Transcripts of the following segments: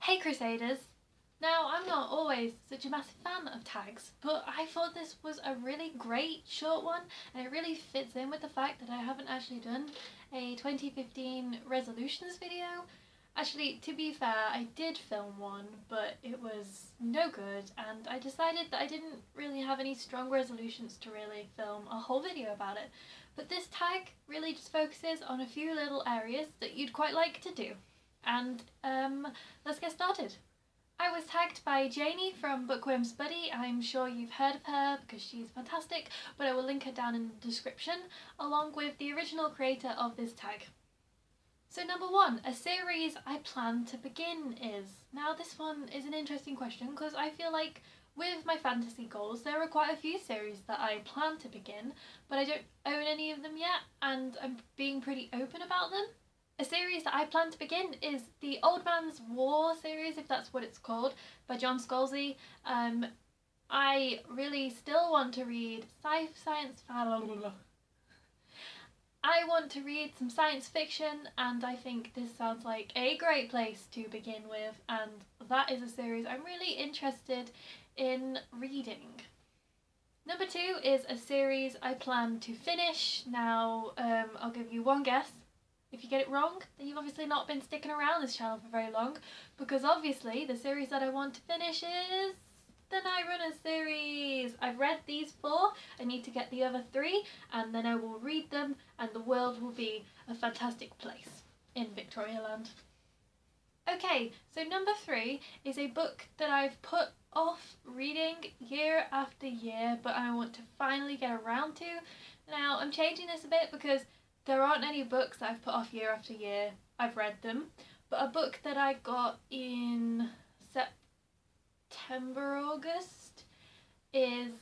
Hey Crusaders! Now, I'm not always such a massive fan of tags, but I thought this was a really great short one and it really fits in with the fact that I haven't actually done a 2015 resolutions video. Actually, to be fair, I did film one, but it was no good and I decided that I didn't really have any strong resolutions to really film a whole video about it. But this tag really just focuses on a few little areas that you'd quite like to do. And let's get started. I was tagged by Janie from Bookworm's Buddy. I'm sure you've heard of her because she's fantastic, but I will link her down in the description, along with the original creator of this tag. So number one, a series I plan to begin is. Now this one is an interesting question because I feel like with my fantasy goals there are quite a few series that I plan to begin, but I don't own any of them yet and I'm being pretty open about them. A series that I plan to begin is the Old Man's War series, if that's what it's called, by John Scalzi. I really still want to read I want to read some science fiction, and I think this sounds like a great place to begin with, and that is a series I'm really interested in reading. Number two is a series I plan to finish. Now, I'll give you one guess. If you get it wrong, then you've obviously not been sticking around this channel for very long, because obviously the series that I want to finish is the Night Runner series. I've read these 4, I need to get the other 3, and then I will read them and the world will be a fantastic place in Victoria Land. Okay, so number 3 is a book that I've put off reading year after year, but I want to finally get around to. Now, I'm changing this a bit because there aren't any books that I've put off year after year. I've read them. But a book that I got in September, August is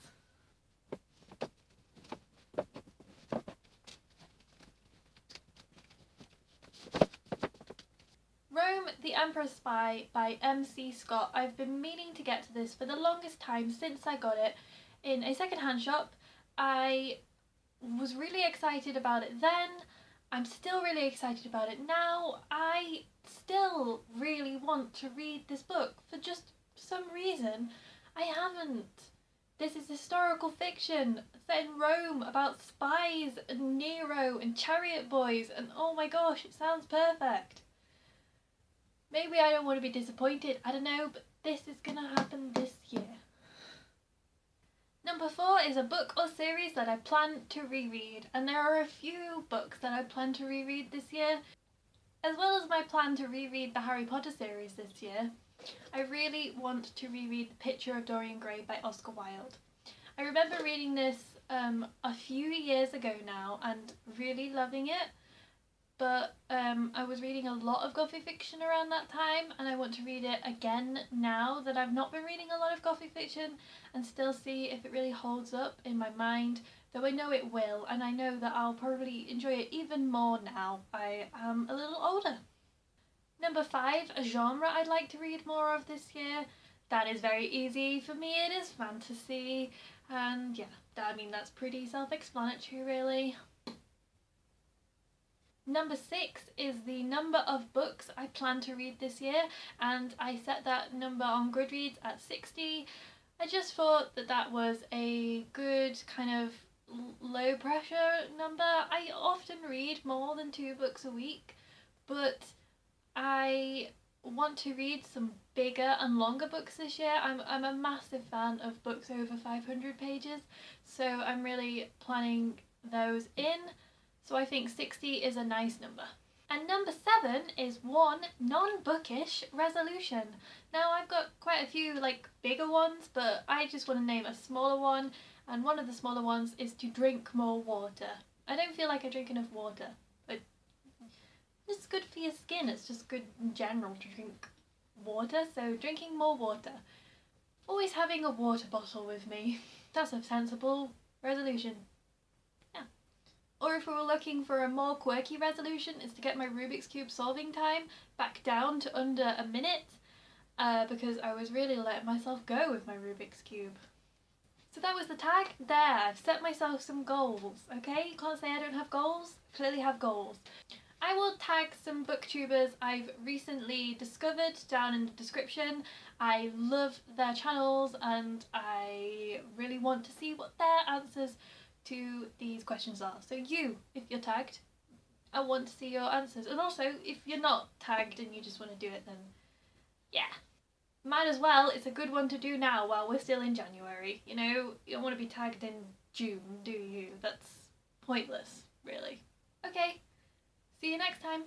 Rome, the Emperor's Spy by M.C. Scott. I've been meaning to get to this for the longest time since I got it in a secondhand shop. I was really excited about it then. I'm still really excited about it now. I still really want to read this book. For just some reason, I haven't. This is historical fiction set in Rome about spies and Nero and chariot boys, and oh my gosh, it sounds perfect. Maybe I don't want to be disappointed, I don't know, but this is gonna happen this year. Number 4 is a book or series that I plan to reread, and there are a few books that I plan to reread this year, as well as my plan to reread the Harry Potter series this year. I really want to reread The Picture of Dorian Gray by Oscar Wilde. I remember reading this a few years ago now and really loving it, but I was reading a lot of gothic fiction around that time, and I want to read it again now that I've not been reading a lot of gothic fiction, and still see if it really holds up in my mind, though I know it will, and I know that I'll probably enjoy it even more now I am a little older. Number 5, a genre I'd like to read more of this year. That is very easy for me, it is fantasy, and yeah, that's pretty self-explanatory really. Number 6 is the number of books I plan to read this year, and I set that number on Goodreads at 60. I just thought that that was a good kind of low pressure number. I often read more than 2 books a week, but I want to read some bigger and longer books this year. I'm a massive fan of books over 500 pages, so I'm really planning those in. So I think 60 is a nice number. And number 7 is one non-bookish resolution. Now I've got quite a few bigger ones, but I just want to name a smaller one, and one of the smaller ones is to drink more water. I don't feel like I drink enough water, but it's good for your skin, it's just good in general to drink water, so drinking more water. Always having a water bottle with me. That's a sensible resolution. Or if we were looking for a more quirky resolution, is to get my Rubik's Cube solving time back down to under a minute, because I was really letting myself go with my Rubik's Cube. So that was the tag there. I've set myself some goals, okay? You can't say I don't have goals. I clearly have goals. I will tag some booktubers I've recently discovered down in the description. I love their channels and I really want to see what their answers to these questions are. So you, if you're tagged, I want to see your answers. And also, if you're not tagged and you just want to do it, then yeah. Might as well, it's a good one to do now while we're still in January. You know, you don't want to be tagged in June, do you? That's pointless, really. Okay, see you next time.